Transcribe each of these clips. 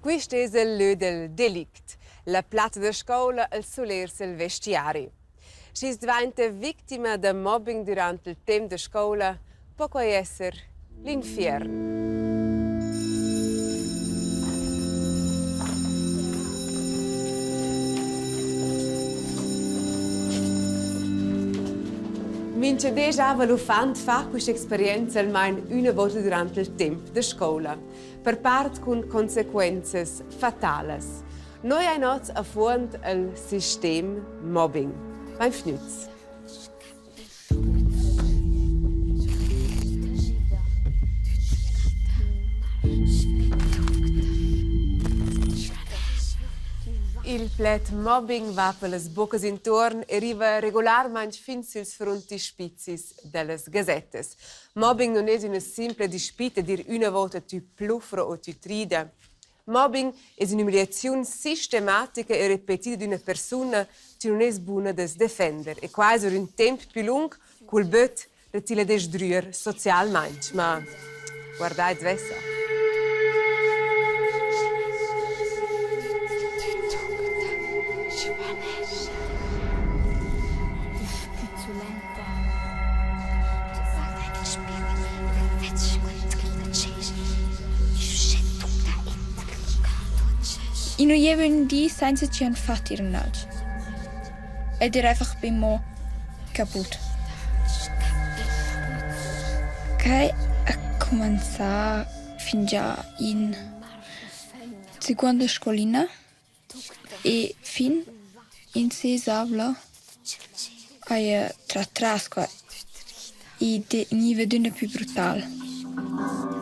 Questo è il lieu del delict, la plata da scuola al solersi il vestiario. Si diventa vittima di mobbing durante il tempo di scuola, può essere l'inferno. Mince deja valufant fa questa esperienza almeno una volta durante il tempo di scuola, per parte con conseguenze fatali. Noi abbiamo a fronte il sistema mobbing. Benvenuti. Il plet mobbing va per le bocche intorno e arriva regolarmente fin sulle frontispizis delle gazzette. Mobbing non è una semplice dispute dir una volta tu pluffro o tu trida. Mobbing è un'umiliazione sistematica e ripetita di una persona che non è buona da difendere e quasi per un tempo più lungo col but di la distruggere socialmente. Ma guardate adesso. In un jeden die zijn ze tjan fattir nudge. Het is einfach bimmo kaputt. Kai a cominciar fin già in seconda scolina e fin in sesavla a tratrasco e de nive d'una più brutal.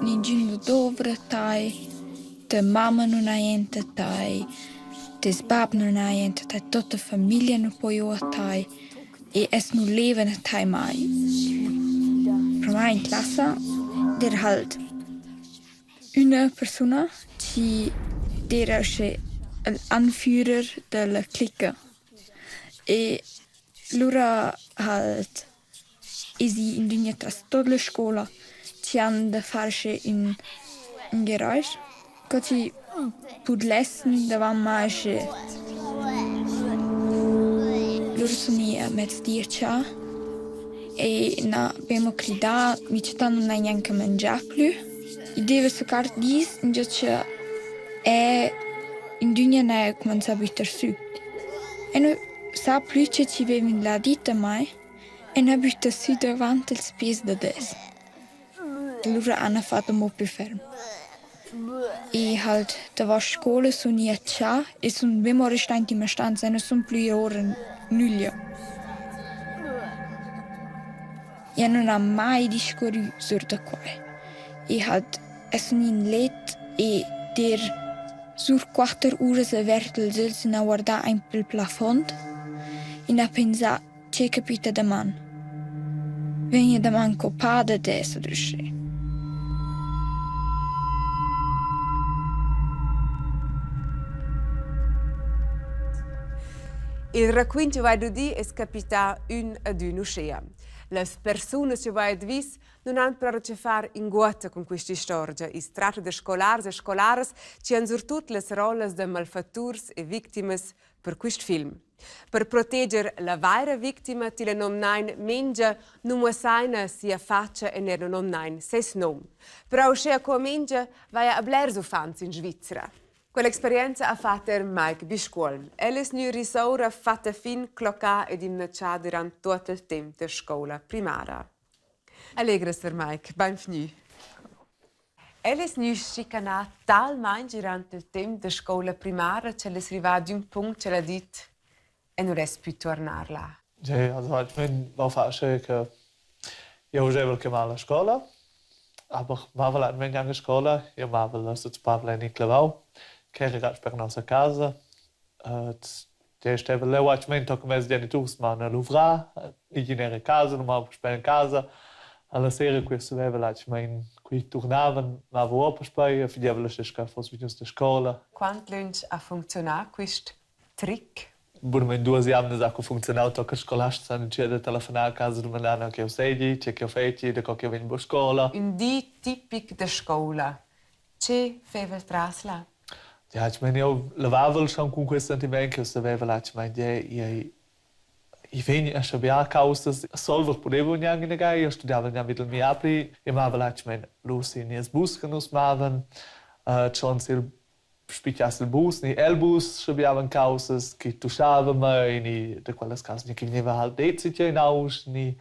Ninguno dovre tai de mamma non ha niente tai, des bab non ha niente tai, tutta famiglia non può tai e es non leven tai mai. Per me in classe der halt una persona die der ist l'Anführer della clique e loro halt si in dünya tras tutta la scuola ci hanno da farci in geräusch. Così pudlessen davanti mai loro sono a mezzodircia e na abbiamo gridato mi non hai neanche mangiato più e deve soccare dis invece è in dunia ne comincia a buttare su e non sa più che ci avevi la dita mai e ne butta su davanti il spes da des loro hanno fatto molto più fermo. E halt, da war Schule so nie tja, e sun bimore stein die stand seine sun pliore nulla. E non ha mai discorru sur da quai. E halt, es sun in let e der sur 4 ore se vertel se na guarda ein pel plafond e na pensa che capita da man. Venia da man copada des odrisce. Il racconto vai di è capitato un ad uno scea. Le persone che vai di vis non hanno però a fare in guata con questa storia. I tratti di scolari e scolare ci hanno soprattutto le rolle di malfattori e vittime per questo film. Per proteggere la vera vittima, ti le nomnain mengia non mu saina sia faccia e ne nomnain ses nom. Però scea come mengia vai a blerso fans in Svizzera. Quell'esperienza ha fatto Mike Biscuol. Ella è risaura fatta fin clocca ed imnacciata durante tutto il tempo della scuola primaria. Allegra, Sir Mike, benvenuto. Ella è scicanata talmente durante il tempo della scuola primaria che le è arrivata a un punto che le ha detto e non riesce più a tornare là. Sì, also ich bin auf Asche, che io facevo che male a scuola, aber mavel an venga a scuola, io mavel so parla in clavau. Che ragazzi per nostra casa, der stava leu acimento come si viene tu ma l'uvra, igienere casa, non ma per in casa, alla sera questo aveva l'acimento qui tornavano, ma avevo per poi figliava la stessa fosse vicino alla scuola. Quanto lunch ha funzionato questo trick? Budem in 2 anni ha funzionato che scolastica non c'è da telefonare a casa di Milano che io sei, c'è che ho fatto, da che vengo a scuola. Un dì tipico da scuola. Che feva il trasla? Ja, ich meine, io lavavo schon con questo sentimento che sapeva là, ich meine, i veni a schabiar causas solver podevo neanche negare, io studiavo neanche videl mi apri, e mava là, ich meine, Lucy nies bus che nus maven, schon sil spiccias il bus, ni el bus schabiaven causas, che tuschava me, ni de quelles causas, ni che veniva halt decitje in aus, ni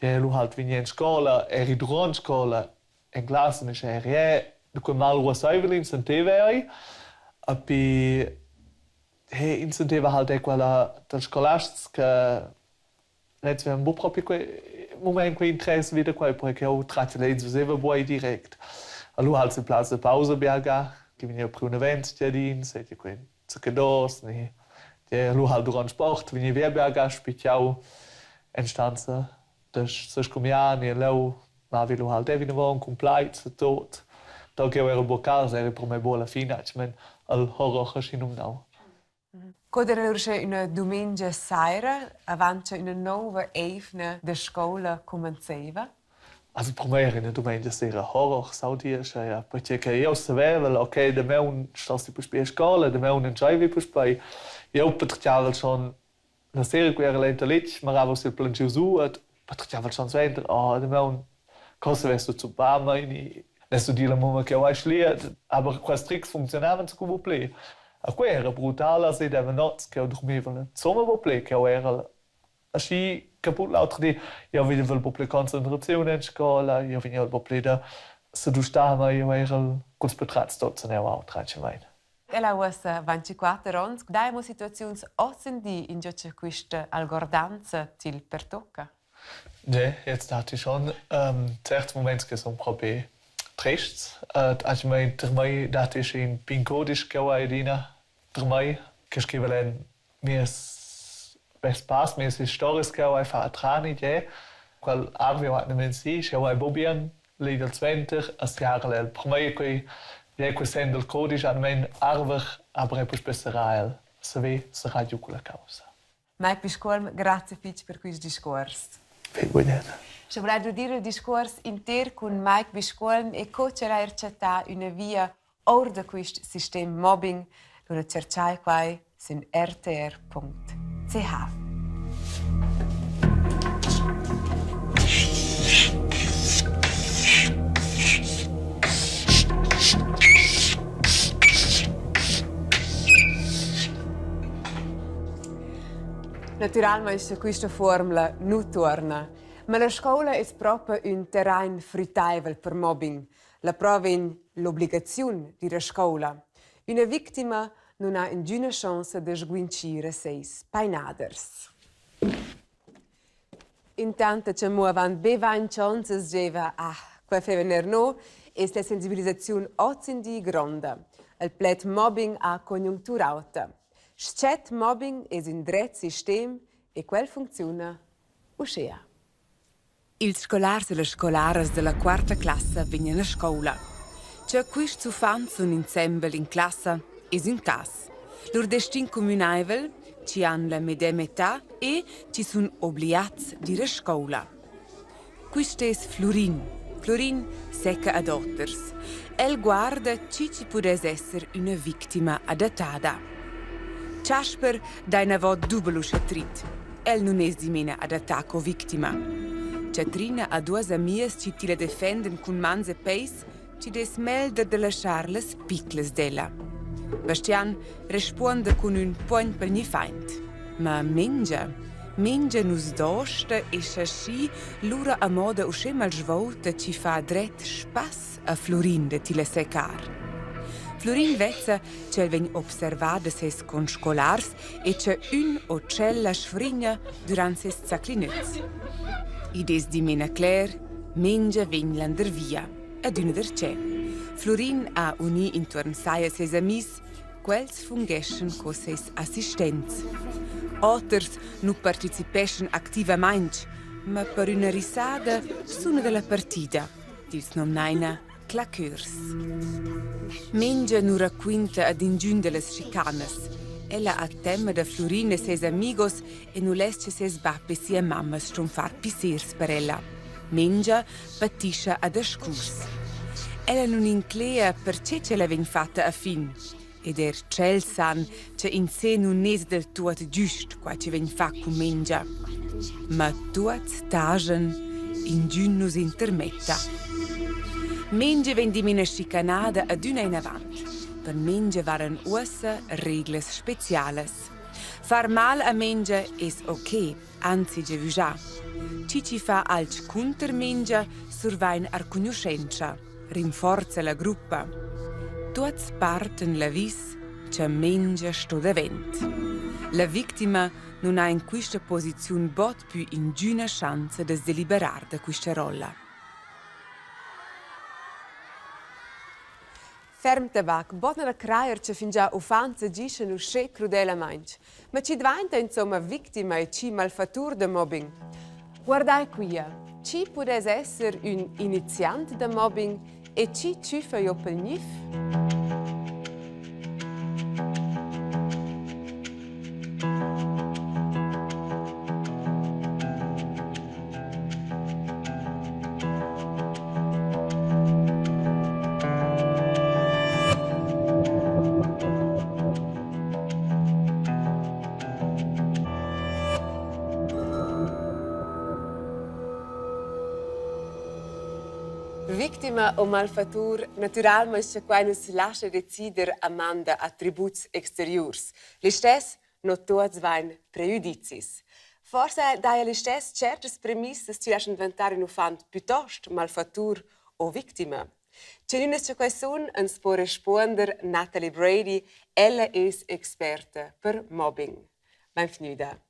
de lu halt venia in scola, eri dron scola, in classe ne eri de quel mal was Evelyn senteva e poi incentiva halt quella del scolastico che redzve un po' proprio quel momento in interesse wieder quel perché ho tratto le usava poi direct. Allora halt in plaza pausa biaga, che veniva per un evento giardin, senti quel zuccados, ni allora halt durante sport, veniva biaga spicciau in stanza des scomiani e leu ma vi lo halt evina von compliance tot. Da che era boccare era per me buona fine, cioè al horror che non now. Quando era una domenica sera, avanti una nuova evne de scuola cominciava? Also per me era una domenica sera horror, saudia, cioè, perché io sapevo, ok, da me un stassi per spiare scuola, da me un enjoy per spiare. Io potrei schon la sera che era lenta lich, ma avevo sul plan Gesù, potrei schon sventer, da me un cosa vesto zu bama, adesso dire la mamma che ho sliert, aber questi tricks funzionavano come play. A cui era brutale, se deve notte che ho dormivo nel sommer play, che era asci caput l'altro di io vedevo il po' concentrazione in scuola, io venivo il po' da se tu stava, io era col spetrazzo tot se ne ho tracce mai. Ela was 24 anni, daimo situazioni ossendi in gioce questa algordanza til per tocca. Ja, jetzt hatte ich schon certi momenti che sono proprio tristi. Als ich termai dachte ich in pincodisch gewaidina, termai che scrivelen mir best pass mir ist stories gewai fa atrani je, qual arvio hat nemen si, gewai bobian legal 20 as jahre el. Termai que sendel codisch an men arver aber poi spesserael. Se ve se radio quella causa. Mike Piscolm, grazie Fitch per questo discorso. Se volete dire il discorso intero con Mike Piscolm e come c'era cercata una via ora da questo sistema mobbing, lo cercai qua su rtr.ch. Naturalmente questa formula non torna, ma la scuola è proprio un terreno fruttevole per mobbing. La prova è l'obbligazione della scuola. Una vittima non ha nessuna chance di sguincire sei painaders. Intanto c'è avanti bevan chances deva qua fevener no e la sensibilizzazione ottindi grande. Il plet mobbing a congiuntura alta. Schet mobbing è un dret sistema e quel funziona uscea. Ils scolars e le scolares della quarta classe vengono a scuola. C'è questo fan sono insieme in classe e in cas. Lur destin comunaivel ci hanno la medesima età e ci sono obbligati di ir a scuola. Questo è Florin. Florin secca ad otters. El guarda ci può essere una vittima adattata. Casper dà una vot dubelo chatrit. El non è di mena ad attacco vittima. Chatrina ha due amiche che ti la difendono con mans e peis, ci des melda de lasciar le piccole della. Bastian risponde con un point per gli feind. Ma mengia nus dosta e sci l'ura a moda usce mal svolta ci fa dret spass a Florin de ti la secar. Florin vezza c'è ven observada ses con scolars e c'è un o cella sfrigna durante ses zaclinuz. Ides di mena Claire, mengia ven lander via, ad una der c'è. Florin ha uni intorno saia ses amis, quels fungeschen co ses assistenz. Otters nu participeschen activamente, ma per una risada sono della partita, dils nom naina claqueurs. Mengia nu racquinta ad ingiun de las chicanas. Ella ha tema da Florin e ses amigos e nu lesce ses bappe sia mammas stronfar pisirs per ella. Mengia patisce ad ascurs. Ella non inclea perché ce l'aveva fatta a fin. ed cel san che in sé non è del tutto giusto qua ci ven fa con mengia. Ma tutti tagen in giunus intermetta. Mengia ven di mina schicanada ad una in avanti. Per mengia waren ussa regles speciales. Far mal a mengia es ok, anzi già già. Ci fa alc counter mengia survain ar conoscenza, rinforza la gruppa. Tutti parten la vis che mengia sto davent. La vittima non ha in questa posizione bot più in giuna chance de deliberar da questa rolla. Ferm tabac, bot na craier che fin già ufanza gisce no sche crudela manch. Ma ci diventa insomma vittima e ci malfatur de mobbing. Guardai qui, ci può essere un iniziante de mobbing e ci fa io pel nif? Vittima o malfatur, naturalmente se quai non si lascia decidere a manda attributs exteriors. L'istess no tuots vain prejudicis. Forse daia l'istess certes premisses ci lascian inventare un ufant piuttosto malfatur o vittima. C'è una che quai sun ens può risponder Natalie Brady, ella es experta per mobbing. Benvenuta.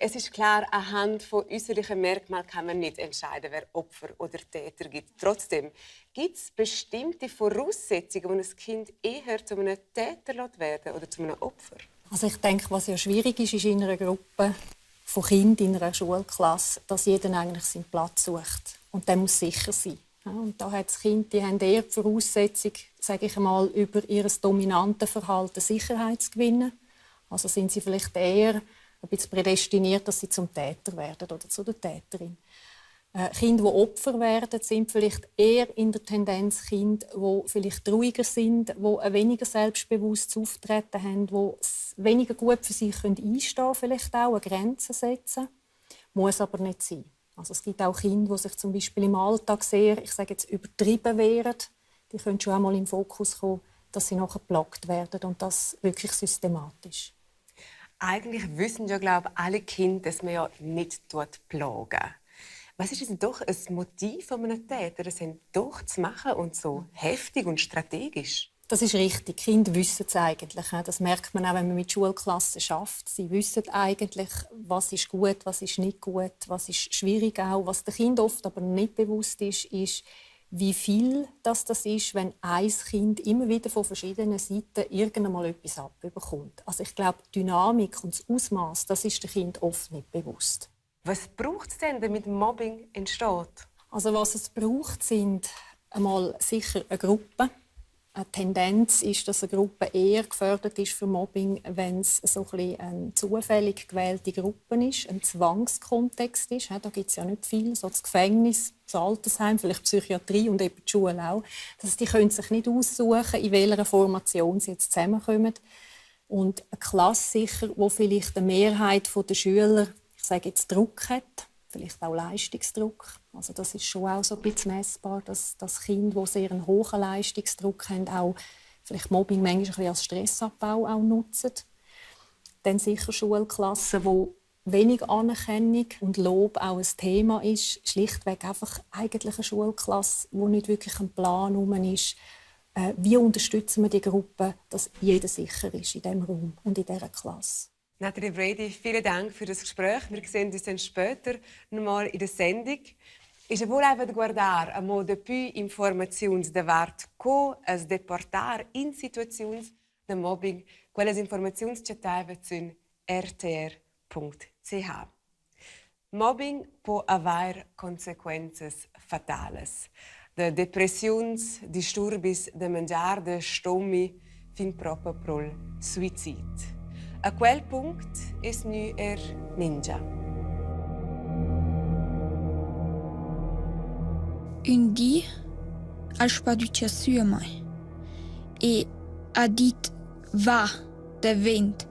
Es ist klar, anhand von äußerlichen Merkmalen kann man nicht entscheiden, wer Opfer oder Täter gibt. Trotzdem gibt es bestimmte Voraussetzungen, wo ein Kind eher zu einem Täter werden oder zu einem Opfer. Also ich denke, was ja schwierig ist in einer Gruppe von Kindern in einer Schulklasse, dass jeder eigentlich seinen Platz sucht. Und der muss sicher sein. Ja, und da hat das Kind, die haben eher die Voraussetzung, sage ich einmal, über ihr dominantes Verhalten Sicherheit zu gewinnen. Also sind sie vielleicht eher ein bisschen prädestiniert, dass sie zum Täter werden oder zu der Täterin. Kinder, die Opfer werden, sind vielleicht eher in der Tendenz Kinder, die vielleicht ruhiger sind, die ein weniger selbstbewusstes Auftreten haben, die weniger gut für sich einstehen können, vielleicht auch, eine Grenze setzen. Muss aber nicht sein. Also es gibt auch Kinder, die sich zum Beispiel im Alltag sehr, ich sage jetzt, übertrieben wehren. Die können schon einmal in den Fokus kommen, dass sie nachher geplagt werden und das wirklich systematisch. Eigentlich wissen ja, glaube ich, alle Kinder, dass man ja nicht plagen. Was ist denn doch ein Motiv von einem Täter, das doch zu machen und so heftig und strategisch? Das ist richtig. Die Kinder wissen es eigentlich. Das merkt man auch, wenn man mit Schulklassen arbeitet. Sie wissen eigentlich, was ist gut, was ist nicht gut, was ist schwierig auch. Was den Kindern oft aber nicht bewusst ist, wie viel das ist, wenn ein Kind immer wieder von verschiedenen Seiten irgendwann etwas abbekommt. Also ich glaube, die Dynamik und das Ausmaß, das ist dem Kind oft nicht bewusst. Was braucht es denn, damit Mobbing entsteht? Also was es braucht, sind einmal sicher eine Gruppe. Eine Tendenz ist, dass eine Gruppe eher gefördert ist für Mobbing, wenn es so eine zufällig gewählte Gruppe ist, ein Zwangskontext ist. Da gibt es ja nicht viel, so das Gefängnis, das Altersheim, vielleicht Psychiatrie und eben die Schule auch. Die können sich nicht aussuchen, in welcher Formation sie jetzt zusammenkommen. Und eine Klasse sicher, wo vielleicht eine Mehrheit der Schüler, ich sage jetzt, Druck hat, vielleicht auch Leistungsdruck. Also das ist schon auch so ein bisschen messbar, dass Kinder, die sehr einen hohen Leistungsdruck haben, auch vielleicht Mobbing manchmal ein bisschen als Stressabbau auch nutzen. Dann sicher Schulklassen, wo wenig Anerkennung und Lob auch ein Thema ist. Schlichtweg einfach eigentlich eine Schulklasse, wo nicht wirklich ein Plan herum ist. Wie unterstützen wir die Gruppe, dass jeder sicher ist in diesem Raum und in dieser Klasse. Natalie Brady, vielen Dank für das Gespräch. Wir sehen uns dann später noch mal in der Sendung. Ist wohl einfach de guardar a mo de più informazioni davart co as deportar in situazioni de mobbing, quelles informazioni ci taiva sun rtr.ch. Mobbing può avere consequenze fatales. De depressions, disturbis de mangiar, de stomi, fin proprio prol suicid. A quel punct es nu ninja. Un di, al pas du tia sur mai. Et ha dit va de vent.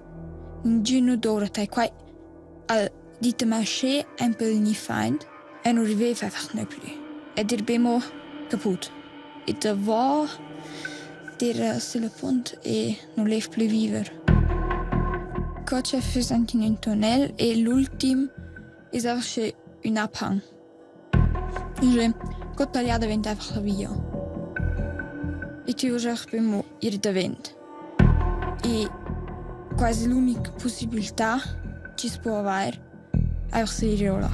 Ninguno dorte quai ha dit marché un peu ni find e non riveva einfach nicht plus. E dir bemo kaputt. E da va dir sur le pont e non lev plus vivre. Quand j'ai fait un tunnel et l'ultime ist einfach un abhang. J'ai tagliato vent einfach la via. E tu j'ai bemo ir de vent. E quasi l'unica possibilità ci si può avere è einfach ir là.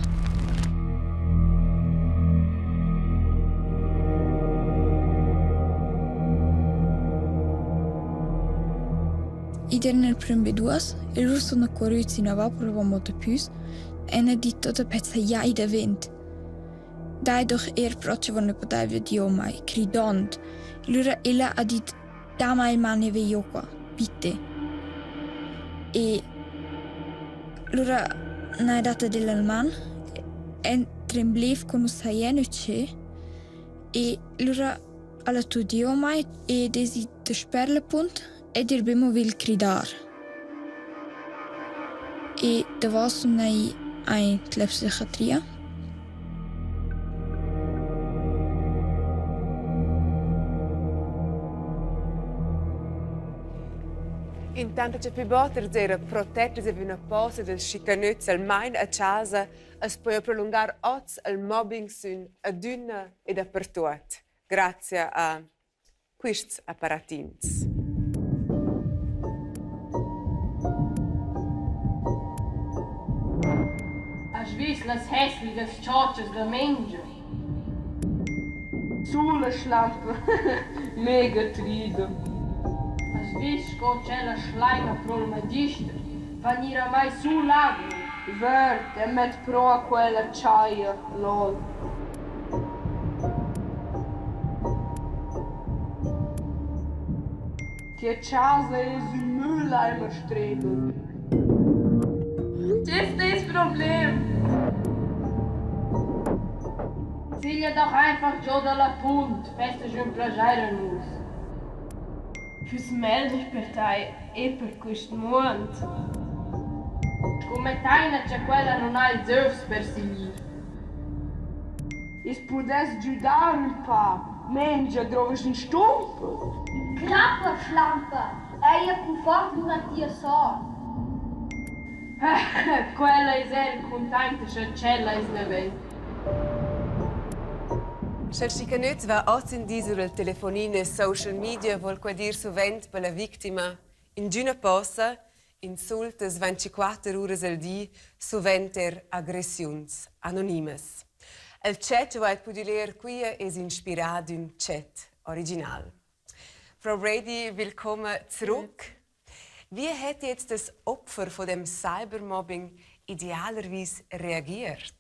Nel primo duas, e loro sono curiosi in avanti per molto più, e hanno detto che pezza già da vent. Dai doch proche von poteva dio mai, cridond. Loro ella ha detto da mai mane ve io qua, bitte. E loro n'ha dato dell'alman, e tremblev con un saienoce, e loro alla tu dio mai, e desi de sperle punt, e dirbimo vil cridar. E det var som i en psychiatria. Intanto c'è più botter zero protetti se una posa del schicanezza al main a casa es può prolungare oz al mobbing sun a dünna e dappertut grazie a questi apparatins. Has vist las hässliches Tschotches der Menschen? Sulle Schlampe, mega tride. Has vist co c'è la schleina pro il magister? Vanira mai su lago? Verde, e met pro a quella acciaia, lol. Die Chase ist ein Mülleimerstrebel. Das ist das Problem. Siglia doch einfach giù dalla punta, festa giù in plagiare nus. Fürs Melden per te e per questo mondo. Come taina c'è quella non ha il Zeus per seguire. Es pudesse giudare un po', menja drogas in stumpo. Klapperschlampe, eier con fort durante il sonno. Quella è contenta che cella è neventa. Schel schicanez va oz in di sur il telefonine social media vol quadir suvent per la vittima in giuna posa insultes 24 ore al di suventer agressions anonymes. Il chat va pudiler qui es inspirato d'un chat original. Frau Brady, willkommen zurück. Wie hat jetzt das Opfer von dem Cybermobbing idealerweise reagiert?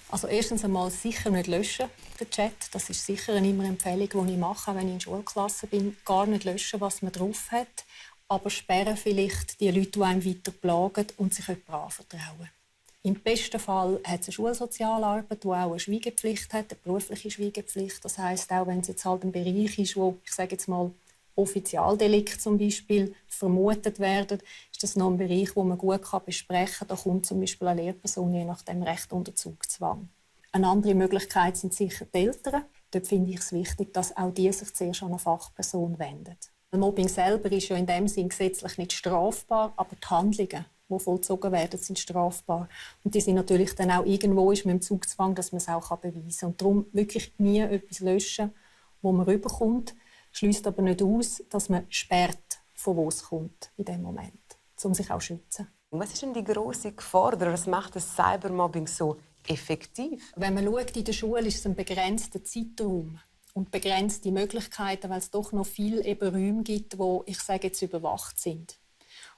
Also erstens einmal sicher nicht löschen, den Chat. Das ist sicher immer eine Empfehlung, die ich mache, wenn ich in Schulklasse bin. Gar nicht löschen, was man drauf hat. Aber sperren vielleicht die Leute, die einem weiter plagen und sich jemandem anvertrauen. Im besten Fall hat es eine Schulsozialarbeit, die auch eine Schweigepflicht hat, eine berufliche Schweigepflicht. Das heisst, auch wenn es jetzt halt ein Bereich ist, wo, ich sage jetzt mal, Offizialdelikte zum Beispiel vermutet werden, ist das noch ein Bereich, wo man gut besprechen kann. Da kommt zum Beispiel eine Lehrperson je nach dem Recht unter Zugzwang. Eine andere Möglichkeit sind sicher die Eltern. Dort finde ich es wichtig, dass auch die sich zuerst an eine Fachperson wenden. Mobbing selber ist ja in dem Sinn gesetzlich nicht strafbar, aber die Handlungen, die vollzogen werden, sind strafbar. Und die sind natürlich dann auch irgendwo ist mit dem Zugzwang, dass man es auch beweisen kann. Und darum wirklich nie etwas löschen, wo man rüberkommt. Schließt aber nicht aus, dass man sperrt, von wo es kommt in dem Moment, um sich auch zu schützen. Was ist denn die grosse Gefahr? Was macht das Cybermobbing so effektiv? Wenn man schaut, in der Schule ist es ein begrenzter Zeitraum und begrenzte Möglichkeiten, weil es doch noch viele Räume gibt, die, ich sage jetzt, überwacht sind.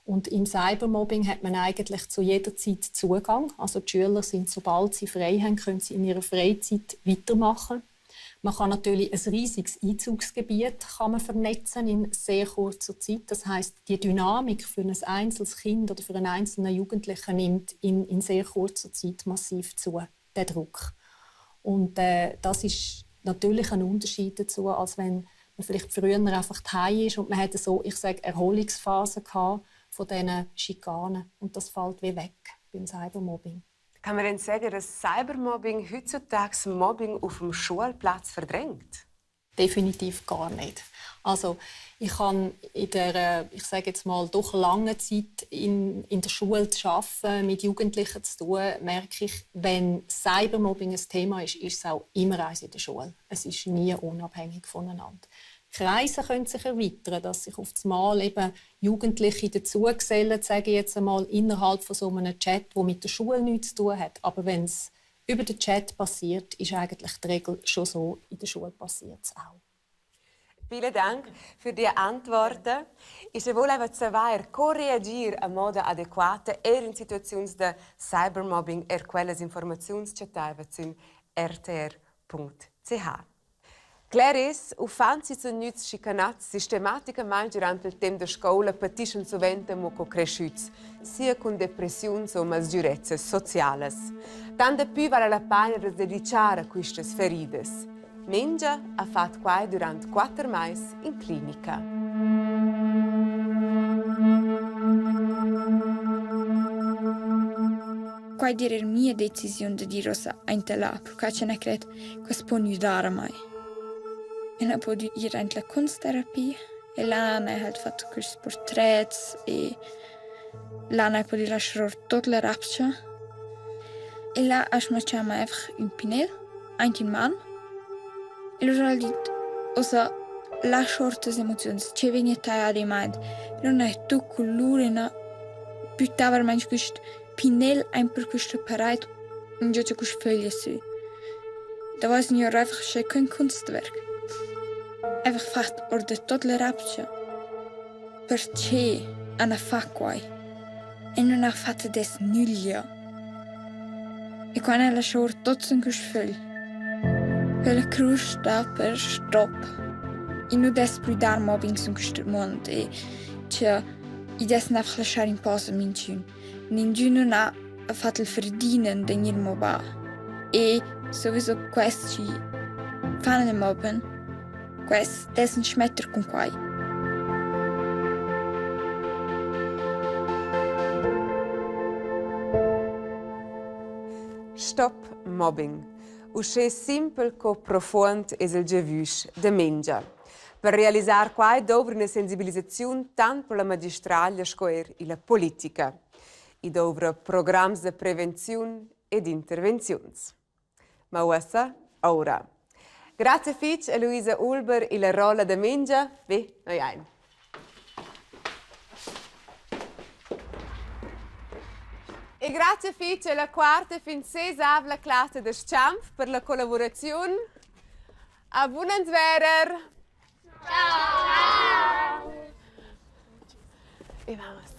Und im Cybermobbing hat man eigentlich zu jeder Zeit Zugang. Also die Schüler sind, sobald sie frei haben, können sie in ihrer Freizeit weitermachen. Man kann natürlich ein riesiges Einzugsgebiet vernetzen in sehr kurzer Zeit. Das heisst, die Dynamik für ein einzelnes Kind oder für einen einzelnen Jugendlichen nimmt in sehr kurzer Zeit massiv zu, der Druck. Und das ist natürlich ein Unterschied dazu, als wenn man vielleicht früher einfach daheim ist und man hatte so, ich sage, Erholungsphasen gehabt von diesen Schikanen. Und das fällt wie weg beim Cybermobbing. Kann man denn sagen, dass Cybermobbing heutzutage Mobbing auf dem Schulplatz verdrängt? Definitiv gar nicht. Also ich habe in der, ich sage jetzt mal, doch lange Zeit in der Schule zu arbeiten, mit Jugendlichen zu tun, merke ich, wenn Cybermobbing ein Thema ist, ist es auch immer eins in der Schule. Es ist nie unabhängig voneinander. Kreise können sich erweitern, dass sich auf einmal eben Jugendliche dazugesellen, sage ich jetzt einmal, innerhalb von so einem Chat, der mit der Schule nichts zu tun hat. Aber wenn es über den Chat passiert, ist eigentlich die Regel schon so, in der Schule passiert es auch. Vielen Dank für die Antworten. Ich will einfach saber come reagire in modo adequato in situazioni di cybermobbing quelle informazioni che su rtr.ch. Clarice, u fanzi su nuts schicanats sistematicamente durante il tempo di scuola patiscono sovente molto cresciuti, sia con depressioni o masgiurezze sociali. Tanto più vale la pena di dedicare a queste ferite. Menja ha fatto qua durante 4 mesi in clinica. Quai dire mia decisione di dire a intela, perché ce ne credo che si può aiutare mai. E non può dire anche la kunstterapie, e l'ana ha fatto questi porträts, e l'ana può dire lasciare tutta la rapcia. E là ha smaciamo einfach un pinel, anche in mano. E allora ha detto, osa, lasciare le emozioni, c'è venuta a rimane, non è tu colore, no, buttava manche questo pinel ein per questo parade, und già c'è queste foglie su. Da war es nicht einfach schon kein Kunstwerk. Einfach fatto orda tutta la rapcia. Perché hanno fatto quai. E non ha fatto des nulla. E quando ha lasciato tutto in queste foglie. Quella crusta per stop. E non des più dar mobbing in questo mondo. E cioè, i des einfach lasciare in pausa minciun. Nessuno non ha fatto il verdienen di il mobba. E sowieso questi fanno il mobben. Questi dessen schmetter con quai. Stop mobbing. Usce simpel co profond es il gevusch de menja. Per realizzare quai dovre una sensibilizzazione tant per la magistraglia scoer e la politica. I dovre programmi di prevenzione ed intervenzioni. Ma ora. Grazie fitch a Luisa Ulber e la rolla da menja. Ve, noi ein. E grazie fitch alla quarta fin sesavla classe de Schamp per la collaborazione. A Bunenswerer. Ciao! E vamos.